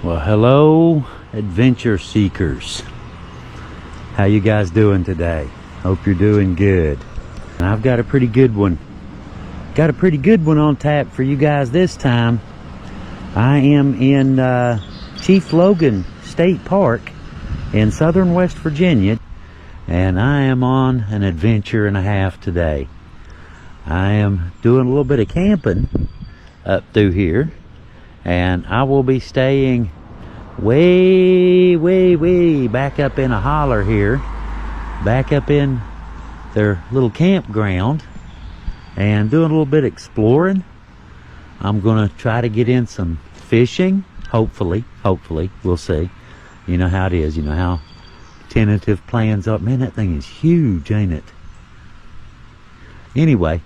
Well, hello, adventure seekers. How you guys doing today? Hope you're doing good. And I've got a pretty good one. Got a pretty good one on tap for you guys this time. I am in Chief Logan State Park in southern West Virginia, and I am on an adventure and a half today. I am doing a little bit of camping up through here, and I will be staying way back up in a holler here, back up in their little campground, and doing a little bit of exploring. I'm gonna try to get in some fishing, hopefully, we'll see. You know how it is, you know how tentative plans are. Man, that thing is huge, ain't it? Anyway,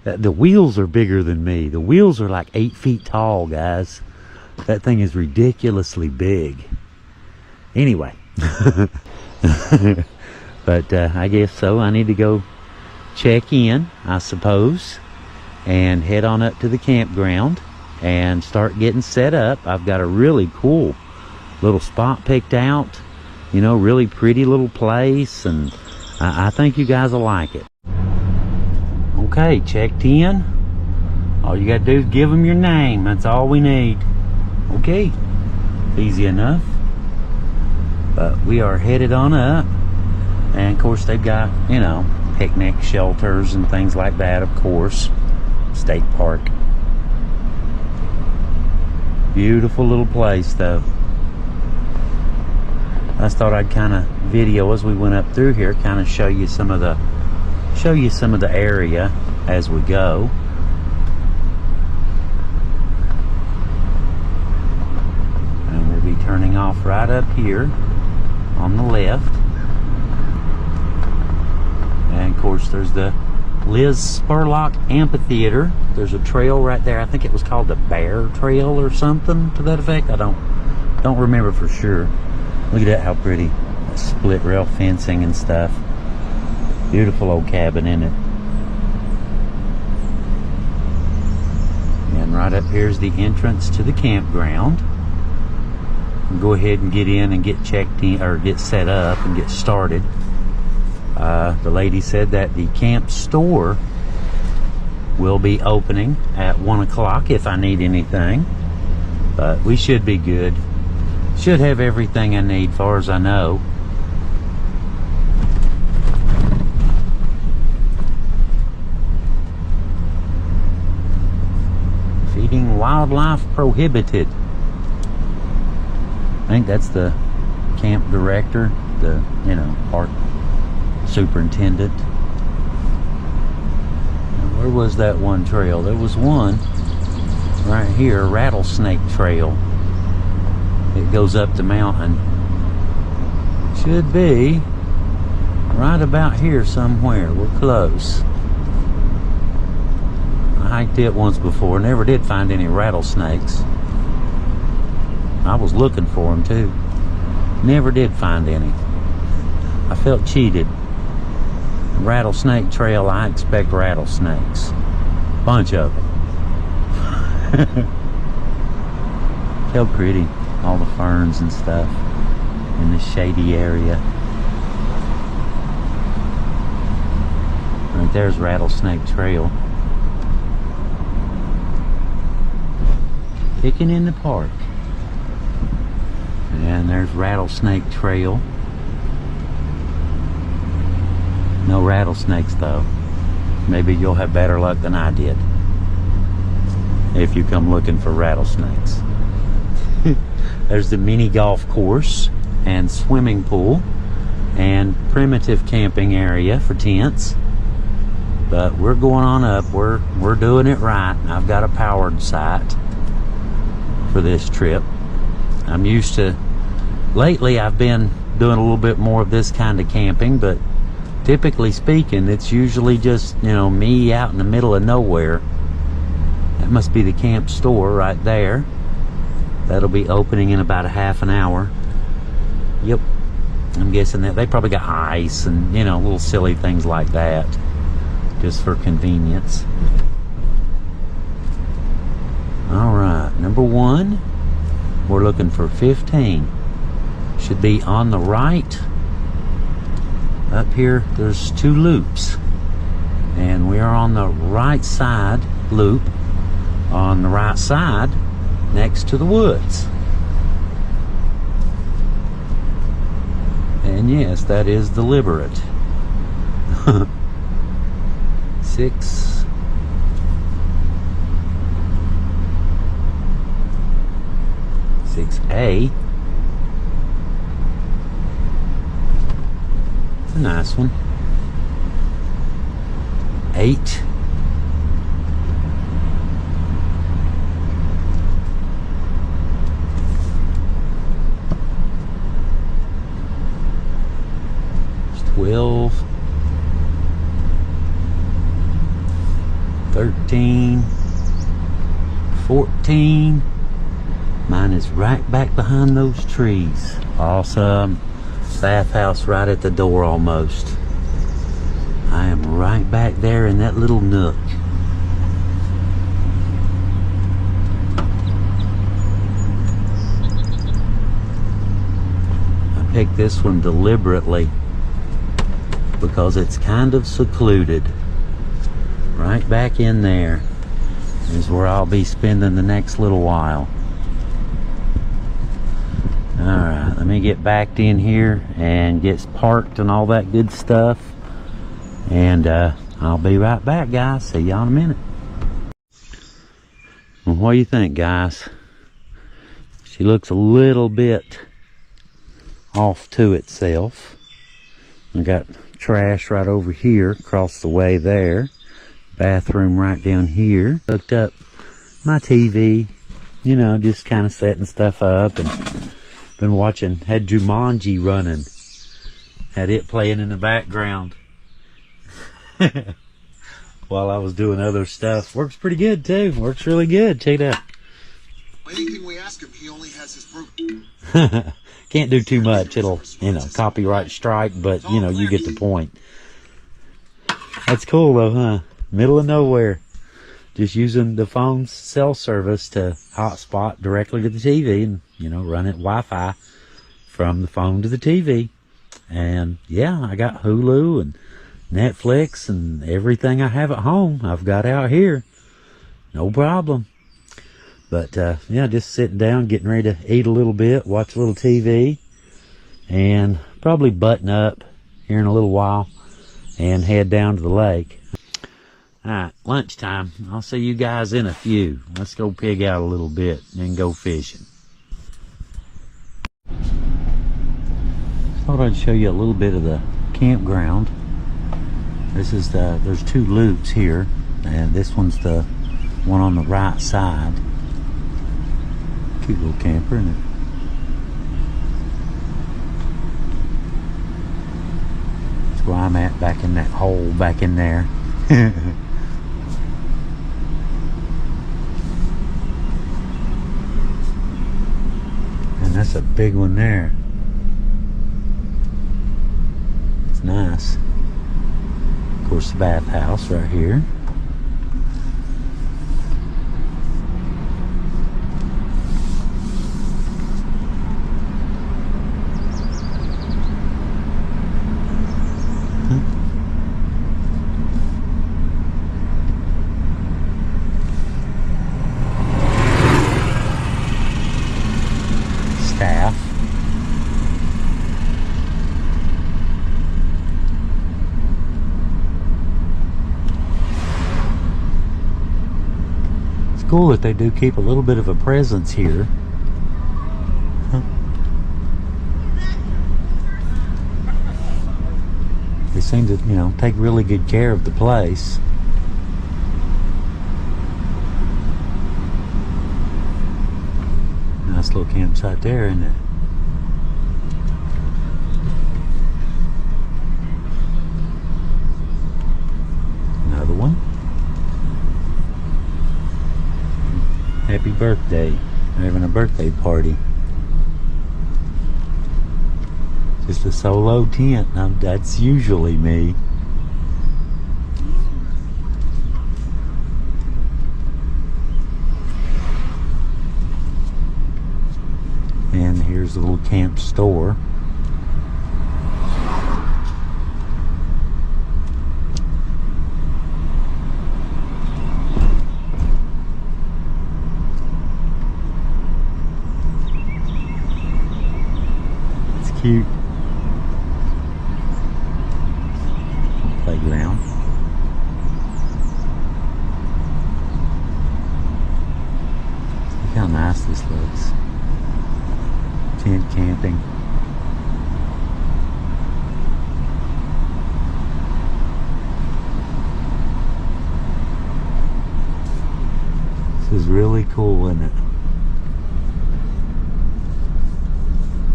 the wheels are bigger than me. The wheels are like 8 feet tall, guys. That thing is ridiculously big. Anyway, but I guess so. I need to go check in, I suppose, and head on up to the campground and start getting set up. I've got a really cool little spot picked out, you know, really pretty little place, and I think you guys will like it. Okay, checked in. All you gotta do is give them your name. That's all we need. Okay, easy enough. But we are headed on up, and of course they've got, you know, picnic shelters and things like that, of course. State park. Beautiful little place though. I just thought I'd kind of video as we went up through here, kind of show you some of the area as we go. And we'll be turning off right up here on the left. And of course there's the Liz Spurlock Amphitheater. There's a trail right there. I think it was called the Bear Trail or something to that effect. I don't remember for sure. Look at that, how pretty. Split rail fencing and stuff. Beautiful old cabin, isn't it? And right up here is the entrance to the campground. We'll go ahead and get in and get checked in, or get set up and get started. The lady said that the camp store will be opening at 1 o'clock if I need anything. But we should be good. Should have everything I need, far as I know. Feeding wildlife prohibited. I think that's the camp director, the, you know, park superintendent. And where was that one trail? There was one right here, Rattlesnake Trail. It goes up the mountain. Should be right about here somewhere. We're close. I hiked it once before. Never did find any rattlesnakes. I was looking for them too. Never did find any. I felt cheated. Rattlesnake Trail, I expect rattlesnakes. Bunch of them. How pretty. All the ferns and stuff in this shady area. Right there's Rattlesnake Trail. Picking in the park. And there's Rattlesnake Trail. No rattlesnakes though. Maybe you'll have better luck than I did if you come looking for rattlesnakes. There's the mini golf course and swimming pool and primitive camping area for tents. But we're going on up. We're doing it right. I've got a powered site for this trip. I'm used to, lately I've been doing a little bit more of this kind of camping, but typically speaking, it's usually just, you know, me out in the middle of nowhere. That must be the camp store right there. That'll be opening in about a half an hour. Yep. I'm guessing that they probably got ice and, you know, little silly things like that, just for convenience. All right, number one, We're looking for 15. Should be on the right. Up here, there's 2 loops. And we are on the right side loop, on the right side, next to the woods. And yes, that is deliberate. 6. A. It's a nice one. 8. It's 12. 13. 14. Mine is right back behind those trees. Awesome. Bathhouse right at the door almost. I am right back there in that little nook. I picked this one deliberately because it's kind of secluded. Right back in there is where I'll be spending the next little while. Alright, let me get backed in here and get parked and all that good stuff. And I'll be right back, guys. See y'all in a minute. Well, what do you think, guys? She looks a little bit off to itself. I got trash right over here, across the way there. Bathroom right down here. Hooked up my TV, you know, just kind of setting stuff up, and been watching, had Jumanji running, had it playing in the background while I was doing other stuff. Works pretty good too. Works really good. Check it out. Anything we ask him, he only has his brute. Can't do too much. It'll, you know, copyright strike, but you know, you get the point. That's cool though, huh? Middle of nowhere. Just using the phone's cell service to hotspot directly to the TV and, you know, run it Wi-Fi from the phone to the TV. And yeah, I got Hulu and Netflix and everything I have at home I've got out here. No problem. But yeah, just sitting down, getting ready to eat a little bit, watch a little TV, and probably button up here in a little while and head down to the lake. Alright, lunchtime. I'll see you guys in a few. Let's go pig out a little bit and go fishing. Thought I'd show you a little bit of the campground. This is there's 2 loops here, and this one's the one on the right side. Cute little camper, isn't it? That's where I'm at, back in that hole back in there. And that's a big one there. It's nice. Of course, the bathhouse right here. Staff. It's cool that they do keep a little bit of a presence here. They seem to, you know, take really good care of the place. Nice little campsite there, isn't it? Another one. Happy birthday. We're having a birthday party. Just a solo tent. Now, that's usually me. Here's the little camp store. It's cute. Playground. Look how nice this looks. Tent camping. This is really cool, isn't it?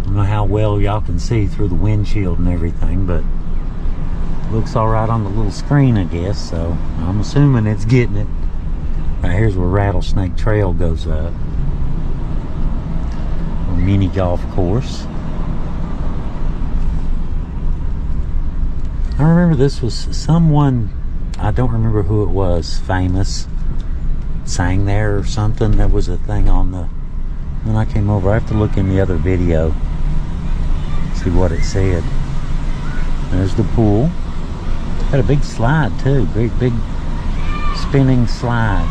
I don't know how well y'all can see through the windshield and everything, but it looks alright on the little screen, I guess, so I'm assuming it's getting it. Right here's where Rattlesnake Trail goes up. A mini golf course. I remember this was someone, I don't remember who it was, famous, sang there or something. There was a thing on the, when I came over. I have to look in the other video, see what it said. There's the pool. Got a big slide too, great big spinning slide.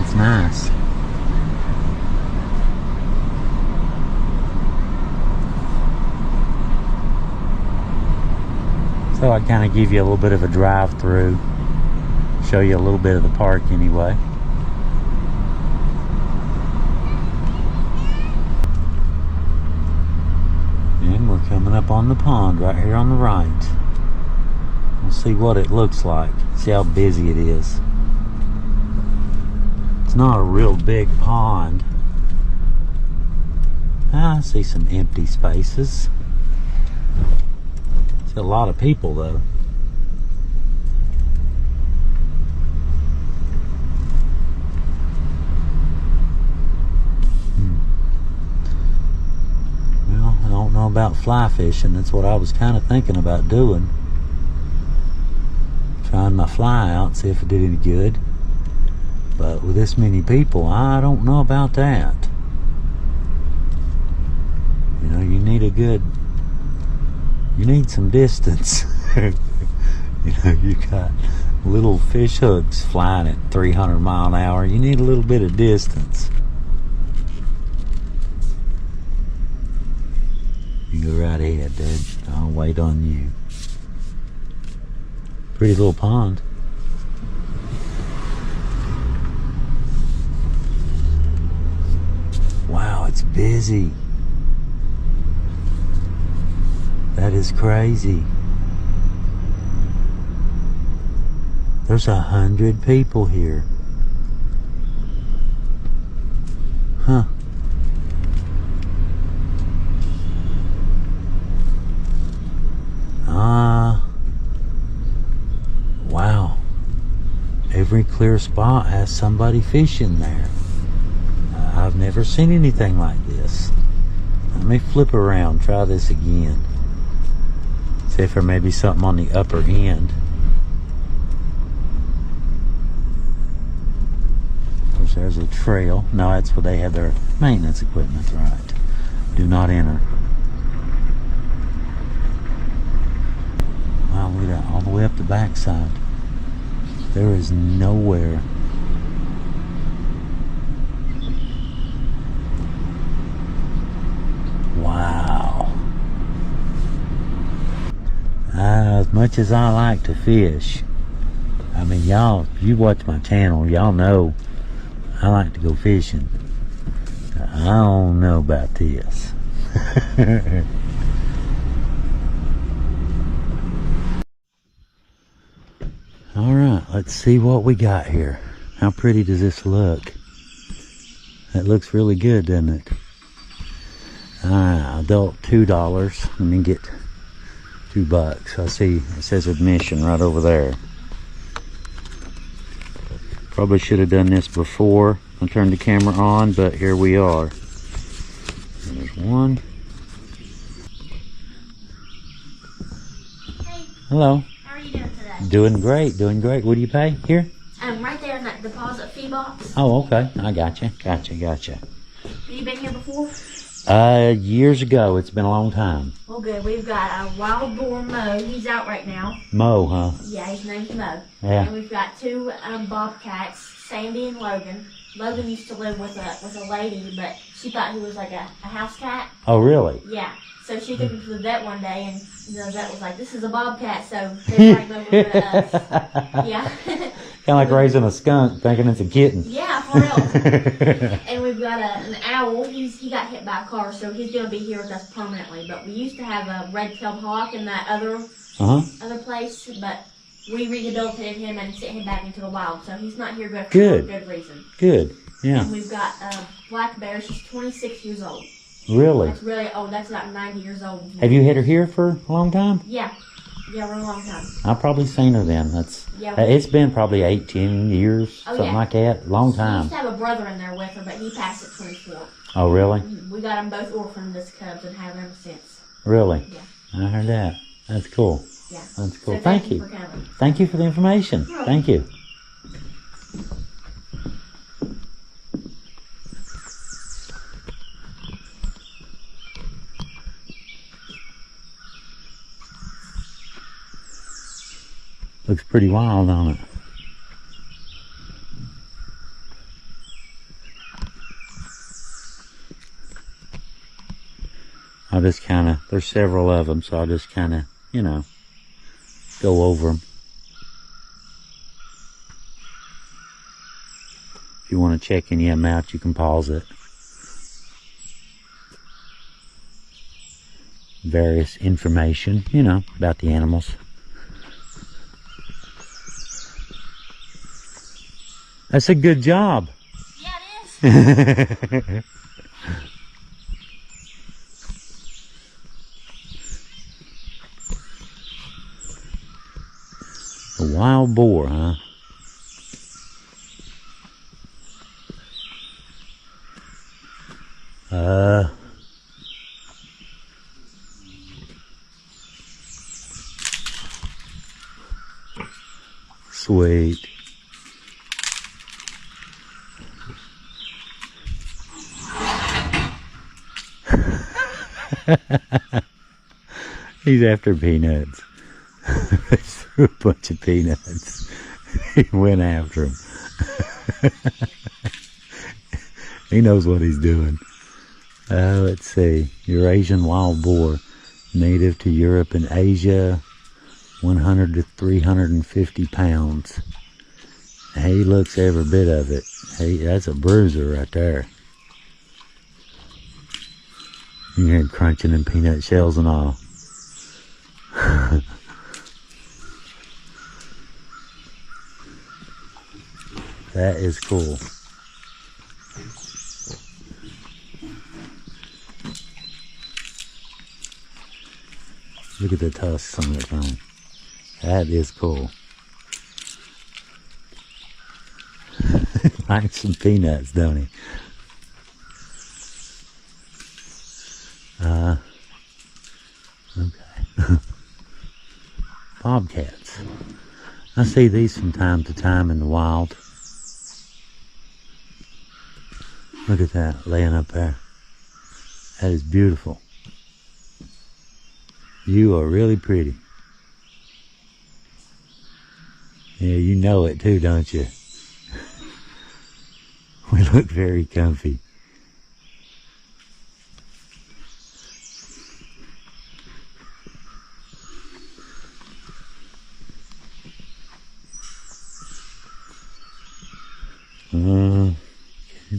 It's nice. So I kind of give you a little bit of a drive through, show you a little bit of the park anyway. And we're coming up on the pond right here on the right. We'll see what it looks like, see how busy it is. It's not a real big pond. I see some empty spaces. See a lot of people though. Well, I don't know about fly fishing. That's what I was kind of thinking about doing. Trying my fly out, see if it did any good. But with this many people, I don't know about that. You know, you need some distance. You know, you got little fish hooks flying at 300 miles an hour. You need a little bit of distance. You go right ahead, dude. I'll wait on you. Pretty little pond. Wow, it's busy. That is crazy. There's 100 people here. Huh. Wow. Every clear spot has somebody fishing there. I've never seen anything like this. Let me flip around, try this again. See if there may be something on the upper end. Of course, there's a trail. No, that's where they have their maintenance equipment, right. Do not enter. Wow, look at that, all the way up the backside. There is nowhere. Wow. As much as I like to fish, I mean, y'all, if you watch my channel, y'all know I like to go fishing. I don't know about this. All right, let's see what we got here. How pretty does this look? That looks really good, doesn't it? Adult $2. Let me get $2. I see it says admission right over there. Probably should have done this before I turned the camera on, but here we are. There's one. Hey, hello. how are you doing today? Doing great, doing great. What do you pay? Here? Right there in that deposit fee box. Oh, okay. I gotcha. Gotcha. you been here before? Years ago. It's been a long time. Well, good. We've got a wild boar, Mo. He's out right now. Mo, huh? Yeah, his name's Mo. Yeah. And we've got two bobcats, Sandy and Logan. Logan used to live with a lady, but she thought he was like a house cat. Oh, really? Yeah. So she took him to the vet one day, and the vet was like, "This is a bobcat," so they brought him over to us. Yeah. Kind of like raising a skunk, thinking it's a kitten. Yeah, for real. And we've got an owl. He got hit by a car, so he's gonna be here with us permanently. But we used to have a red-tailed hawk in that other place, but we rehabilitated him and sent him back into the wild. So he's not here for a good reason. Good. Yeah. And we've got a black bear. She's 26 years old. Really? That's really old. That's about 90 years old. Have you had her here for a long time? Yeah. Yeah, for a long time. I've probably seen her then. It's been probably 18 years, something like that. Long time. She used to have a brother in there with her, but he passed at 24. Oh, really? We got them both orphaned as cubs and have them since. Really? Yeah. I heard that. That's cool. Yeah. That's cool. So thank you. For coming. Thank you for the information. Thank you. Looks pretty wild, don't it? I'll just kind of, there's several of them, so I'll just kind of, you know, go over them. If you want to check any of them out, you can pause it. Various information, you know, about the animals. That's a good job. Yeah, it is. A wild boar, huh? Sweet. He's after peanuts. They threw a bunch of peanuts. He went after him. He knows what he's doing. Let's see. Eurasian wild boar, native to Europe and Asia, 100 to 350 pounds. He looks every bit of it. That's a bruiser right there. You hear him crunching in peanut shells and all. That is cool. Look at the tusks on that thing. That is cool. Like some peanuts, don't he? Okay. Bobcats. I see these from time to time in the wild. Look at that, laying up there. That is beautiful. You are really pretty. Yeah, you know it too, don't you? We look very comfy.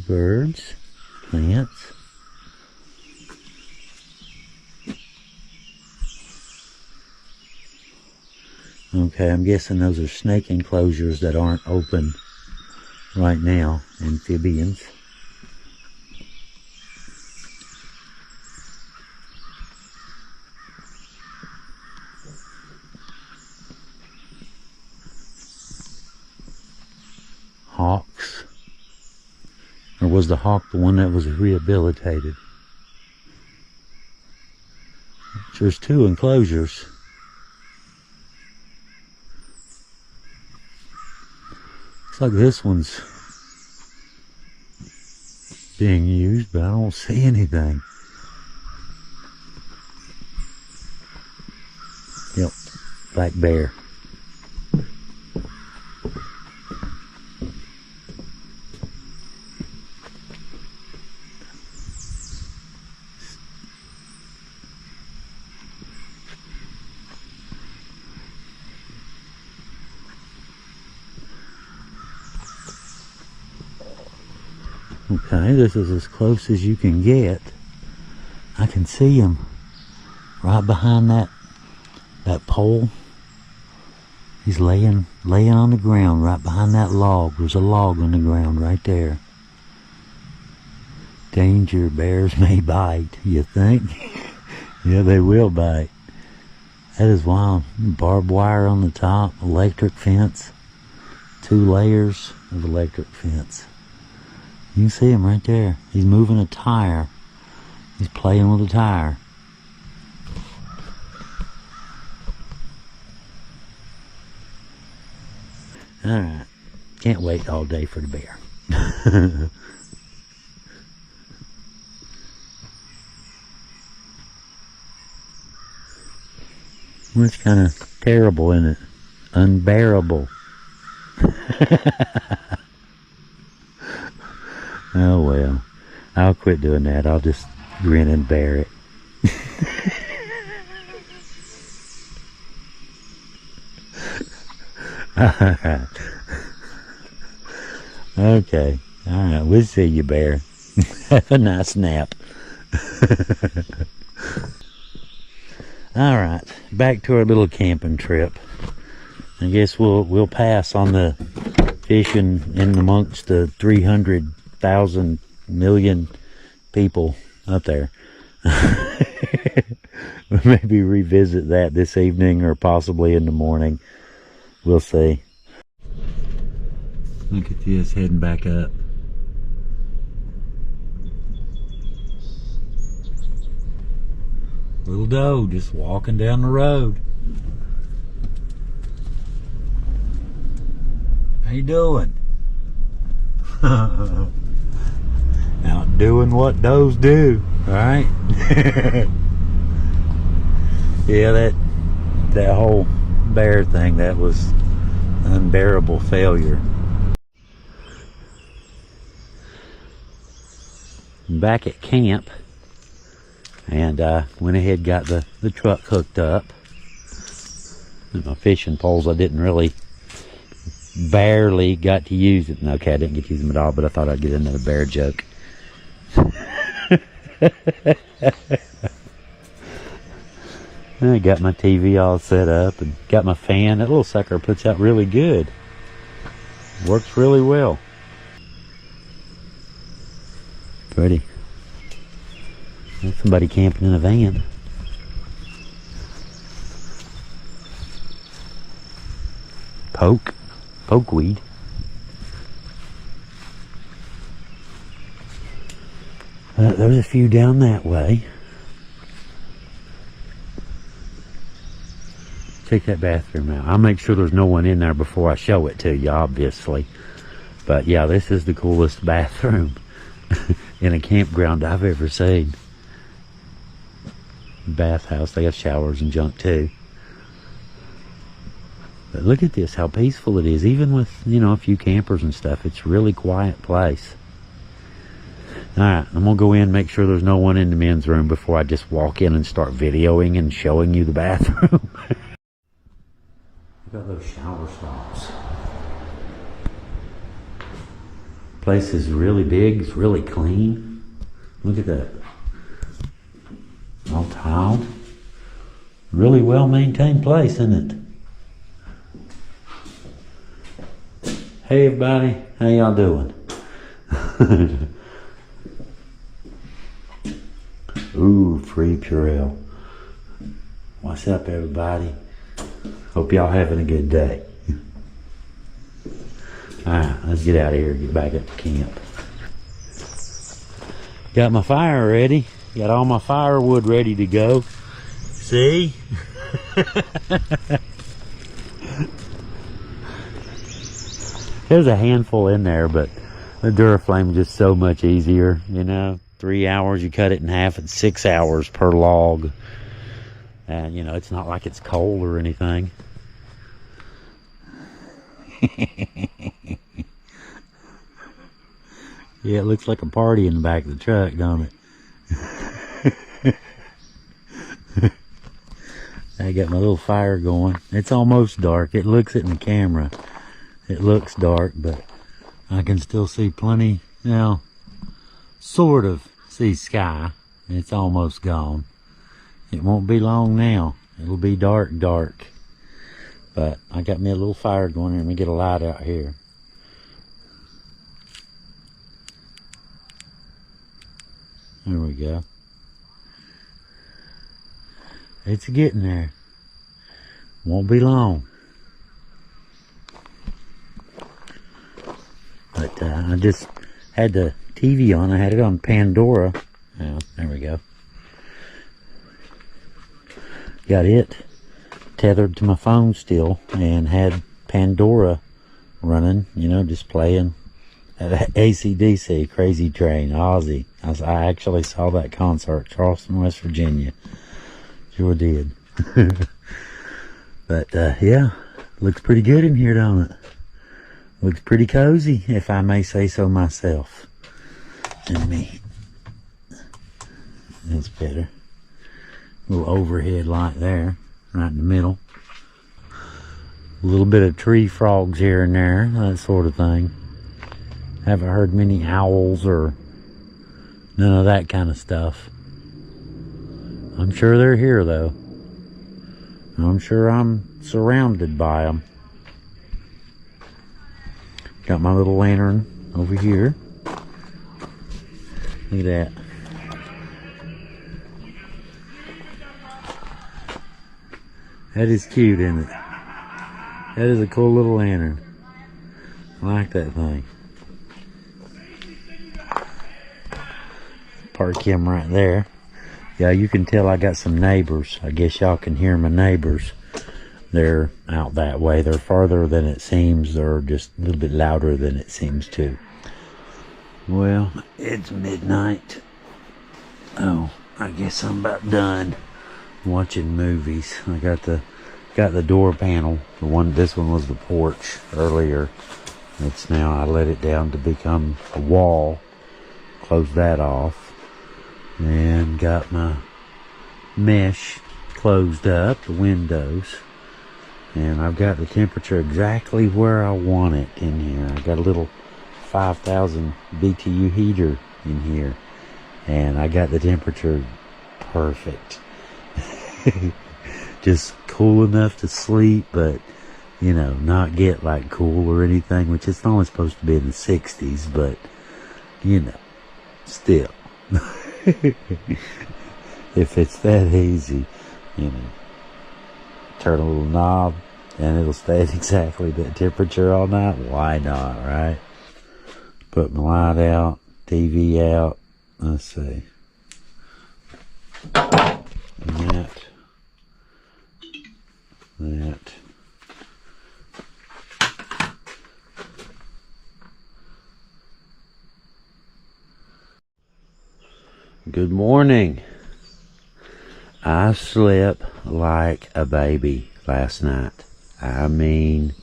Birds, plants. Okay, I'm guessing those are snake enclosures that aren't open right now. Amphibians. Hawks. Or was the hawk the one that was rehabilitated? There's two enclosures. Looks like this one's being used, but I don't see anything. Yep, black bear. Okay, this is as close as you can get. I can see him right behind that pole. He's laying on the ground right behind that log. There's a log on the ground right there. Danger, bears may bite, you think? Yeah, they will bite. That is wild. Barbed wire on the top, electric fence, 2 layers of electric fence. You can see him right there. He's moving a tire. He's playing with a tire. Alright. Can't wait all day for the bear. Well, it's kind of terrible, isn't it? Unbearable. Oh well, I'll quit doing that. I'll just grin and bear it. Alright. Okay. Alright, we'll see you, bear. Have a nice nap. Alright, back to our little camping trip. I guess we'll pass on the fishing in amongst the 300,000 million people up there. We'll maybe revisit that this evening or possibly in the morning. We'll see. Look at this, heading back up. Little doe just walking down the road. How you doing? Out doing what does do, right? Yeah, that whole bear thing, that was unbearable failure. Back at camp, and went ahead, got the truck hooked up. And my fishing poles, I didn't really, barely got to use it. Okay, I didn't get to use them at all, but I thought I'd get another bear joke. I got my TV all set up and got my fan. That little sucker puts out really good. Works really well. Pretty. There's somebody camping in a van. Pokeweed. There's a few down that way. Check that bathroom out. I'll make sure there's no one in there before I show it to you, obviously. But yeah, this is the coolest bathroom in a campground I've ever seen. Bathhouse, they have showers and junk too. But look at this, how peaceful it is. Even with, you know, a few campers and stuff, it's a really quiet place. Alright, I'm going to go in and make sure there's no one in the men's room before I just walk in and start videoing and showing you the bathroom. Look at those shower stalls. Place is really big, it's really clean. Look at that. All tiled. Really well maintained place, isn't it? Hey everybody, how y'all doing? Ooh, free Purell. What's up everybody? Hope y'all having a good day. Alright, let's get out of here and get back up to camp. Got my fire ready. Got all my firewood ready to go. See? There's a handful in there, but The Duraflame is just so much easier, you know. 3 hours, you cut it in half. It's 6 hours per log. And, you know, it's not like it's cold or anything. Yeah, it looks like a party in the back of the truck, don't it? I got my little fire going. It's almost dark. It looks it in the camera. It looks dark, but I can still see plenty. Now, sort of see sky. It's almost gone. It won't be long now. It'll be dark. But I got me a little fire going here. Let me get a light out here. There we go. It's getting there. Won't be long. But I just had the TV on. I had it on Pandora. Oh, there we go. Got it tethered to my phone still and had Pandora running, you know, just playing AC/DC, Crazy Train, Ozzy. I actually saw that concert, Charleston, West Virginia. Sure did. But yeah, looks pretty good in here, don't it? Looks pretty cozy, if I may say so myself. And me. That's better. Little overhead light there, right in the middle. A little bit of tree frogs here and there, that sort of thing. Haven't heard many owls or none of that kind of stuff. I'm sure they're here though. I'm sure I'm surrounded by them. Got my little lantern over here. Look at that. That is cute, isn't it? That is a cool little lantern. I like that thing. Park him right there. Yeah, you can tell I got some neighbors. I guess y'all can hear my neighbors. They're out that way. They're farther than it seems. They're just a little bit louder than it seems too. Well, it's midnight. Oh, I guess I'm about done watching movies. I got the door panel. This one was the porch earlier. It's now, I let it down to become a wall. Close that off. And got my mesh closed up, the windows. And I've got the temperature exactly where I want it in here. I got a little 5,000 BTU heater in here. And I got the temperature perfect. Just cool enough to sleep, but, you know, not get like cool or anything, which it's only supposed to be in the 60s, but, you know, still. If it's that easy, you know, turn a little knob and it'll stay at exactly that temperature all night. Why not, right? Put my light out, TV out. Let's see. That. Good morning. I slept like a baby last night. I mean,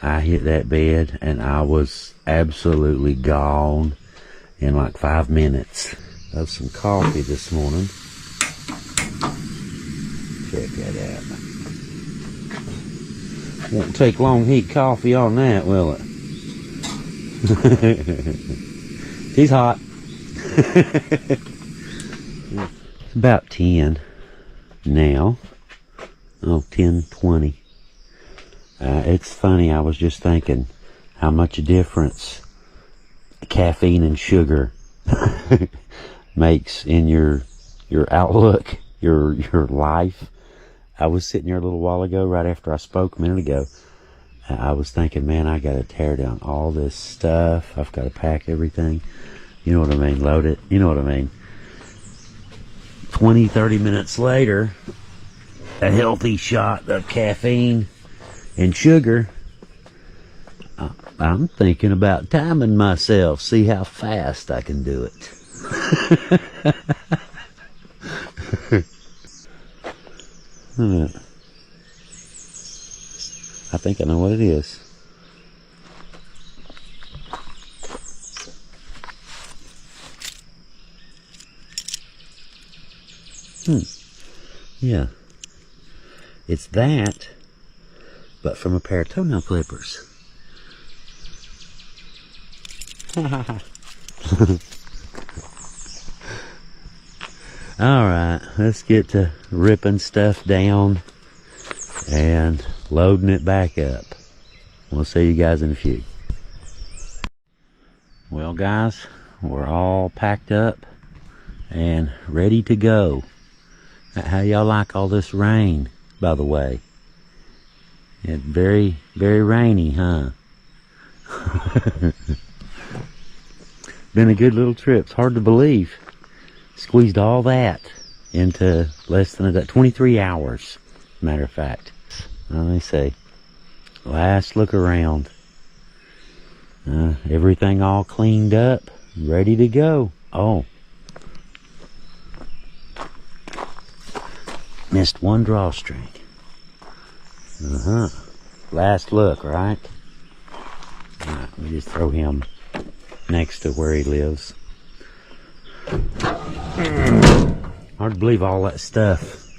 I hit that bed and I was absolutely gone in like 5 minutes. Have some coffee this morning. Check that out. Won't take long to heat coffee on that, will it? She's hot. It's about 10 now. Oh, 10:20. It's funny, I was just thinking how much a difference caffeine and sugar makes in your outlook, your life. I was sitting here a little while ago, right after I spoke a minute ago. I was thinking, man, I gotta tear down all this stuff. I've got to pack everything. You know what I mean? Load it. You know what I mean? 20, 30 minutes later, a healthy shot of caffeine and sugar. I'm thinking about timing myself, see how fast I can do it. I think I know what it is. Yeah. It's that, but from a pair of toenail clippers. Alright, let's get to ripping stuff down and loading it back up. We'll see you guys in a few. Well guys, we're all packed up and ready to go. How y'all like all this rain, by the way? It's very, very rainy, huh? Been a good little trip. It's hard to believe. Squeezed all that into less than 23 hours, matter of fact. Let me see. Last look around. Everything all cleaned up, ready to go. Oh. Missed one drawstring. Last look, right? Alright, let me just throw him next to where he lives. Hard to believe all that stuff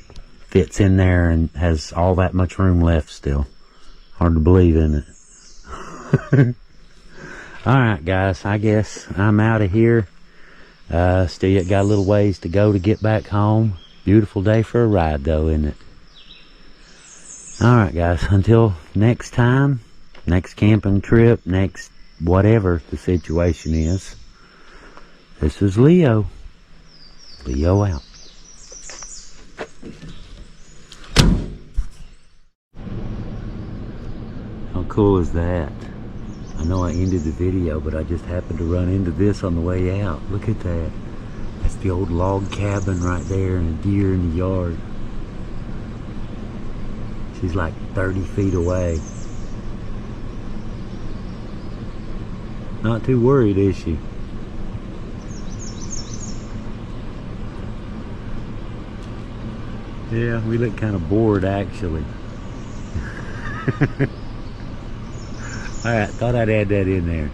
fits in there and has all that much room left still. Hard to believe, isn't it? Alright guys, I guess I'm out of here. Still got a little ways to go to get back home. Beautiful day for a ride though, isn't it? Alright guys, until next time, next camping trip, next whatever the situation is, this is Leo. Leo out. How cool is that? I know I ended the video, but I just happened to run into this on the way out. Look at that. That's the old log cabin right there and a deer in the yard. She's like 30 feet away. Not too worried, is she? Yeah, we look kind of bored actually. Alright, thought I'd add that in there.